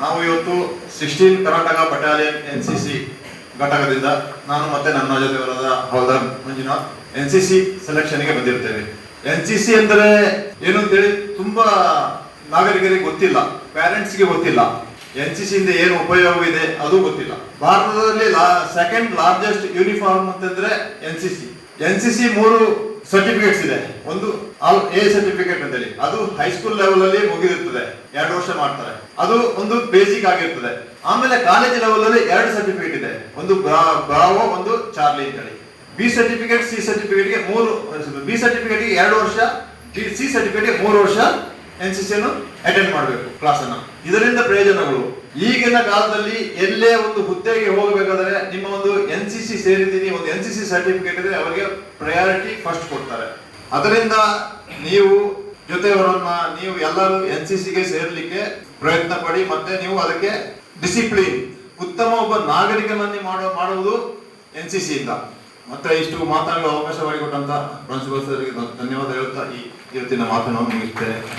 ನಾವು ಇವತ್ತು 16 Karnataka battalion NCC ಘಟಕದಿಂದ ನಾನು ಮತ್ತೆ ನನ್ನ ಜೊತೆಯವರಾದ ಹೌದರ್ ಮಂಜುನಾಥ್ NCC ಸೆಲೆಕ್ಷನ್ಗೆ ಬಂದಿರ್ತೇವೆ. NCC ಅಂದರೆ ಏನು ಅಂತೇಳಿ ತುಂಬಾ ನಾಗರಿಕರಿಗೆ ಗೊತ್ತಿಲ್ಲ, ಪೇರೆಂಟ್ಸ್ಗೆ ಗೊತ್ತಿಲ್ಲ. NCC ಇಂದ ಏನು ಉಪಯೋಗ ಇದೆ ಅದು ಗೊತ್ತಿಲ್ಲ. ಭಾರತದಲ್ಲಿ ಸೆಕೆಂಡ್ ಲಾರ್ಜೆಸ್ಟ್ ಯೂನಿಫಾರ್ಮ್ ಅಂತಂದ್ರೆ NCC 3 ಸರ್ಟಿಫಿಕೇಟ್ಸ್ ಇದೆ. ಒಂದು A ಸರ್ಟಿಫಿಕೇಟ್ ಅಂತೇಳಿ, ಅದು ಹೈಸ್ಕೂಲ್ ಲೆವೆಲ್ ಅಲ್ಲಿ ಮುಗಿದಿರ್ತದೆ, 2 ವರ್ಷ ಮಾಡ್ತಾರೆ, ಅದು ಒಂದು ಬೇಸಿಕ್ ಆಗಿರ್ತದೆ. ಆಮೇಲೆ ಕಾಲೇಜ್ ಲೆವೆಲ್ ಅಲ್ಲಿ 2 ಸರ್ಟಿಫಿಕೇಟ್ ಇದೆ, ಒಂದು ಬ್ರಾವೋ, ಒಂದು ಚಾರ್ಲಿ ಅಂತೇಳಿ. B ಸರ್ಟಿಫಿಕೇಟ್, C ಸರ್ಟಿಫಿಕೇಟ್ ಗೆ 3, B ಸರ್ಟಿಫಿಕೇಟ್ ಗೆ 2 ವರ್ಷ, C ಸರ್ಟಿಫಿಕೇಟ್ ಗೆ 3 ವರ್ಷ NCC ಅನ್ನು ಅಟೆಂಡ್ ಮಾಡಬೇಕು ಕ್ಲಾಸ್ ಅನ್ನ. ಇದರಿಂದ ಪ್ರಯೋಜನಗಳು, ಈಗಿನ ಕಾಲದಲ್ಲಿ ಎಲ್ಲೇ ಒಂದು ಹುದ್ದೆಗೆ ಹೋಗಬೇಕಾದ್ರೆ ನಿಮ್ಮ ಒಂದು NCC ಸೇರಿದ್ದೀನಿ, ಒಂದು NCC ಸರ್ಟಿಫಿಕೇಟ್ ಇದ್ರೆ ಅವರಿಗೆ ಪ್ರಯಾರಿಟಿ ಫಸ್ಟ್ ಕೊಡ್ತಾರೆ. ಅದರಿಂದ ನೀವು ಜೊತೆಯವರನ್ನ ನೀವು ಎಲ್ಲರೂ NCC ಗೆ ಸೇರ್ಲಿಕ್ಕೆ ಪ್ರಯತ್ನ ಪಡಿ. ಮತ್ತೆ ನೀವು ಅದಕ್ಕೆ ಡಿಸಿಪ್ಲಿನ್, ಉತ್ತಮ ಒಬ್ಬ ನಾಗರಿಕನನ್ನೇ ಮಾಡುವುದು NCC ಇಂದ. ಮತ್ತೆ ಇಷ್ಟು ಮಾತನಾಡಲು ಅವಕಾಶ ಮಾಡಿಕೊಟ್ಟಂತ ಪ್ರಿನ್ಸಿಪಲ್ ಸರ್ಗೆ ಧನ್ಯವಾದ ಹೇಳುತ್ತಾ ಈ ಇವತ್ತಿನ ಮಾತನ್ನು ಮುಗಿಸ್ತೇನೆ.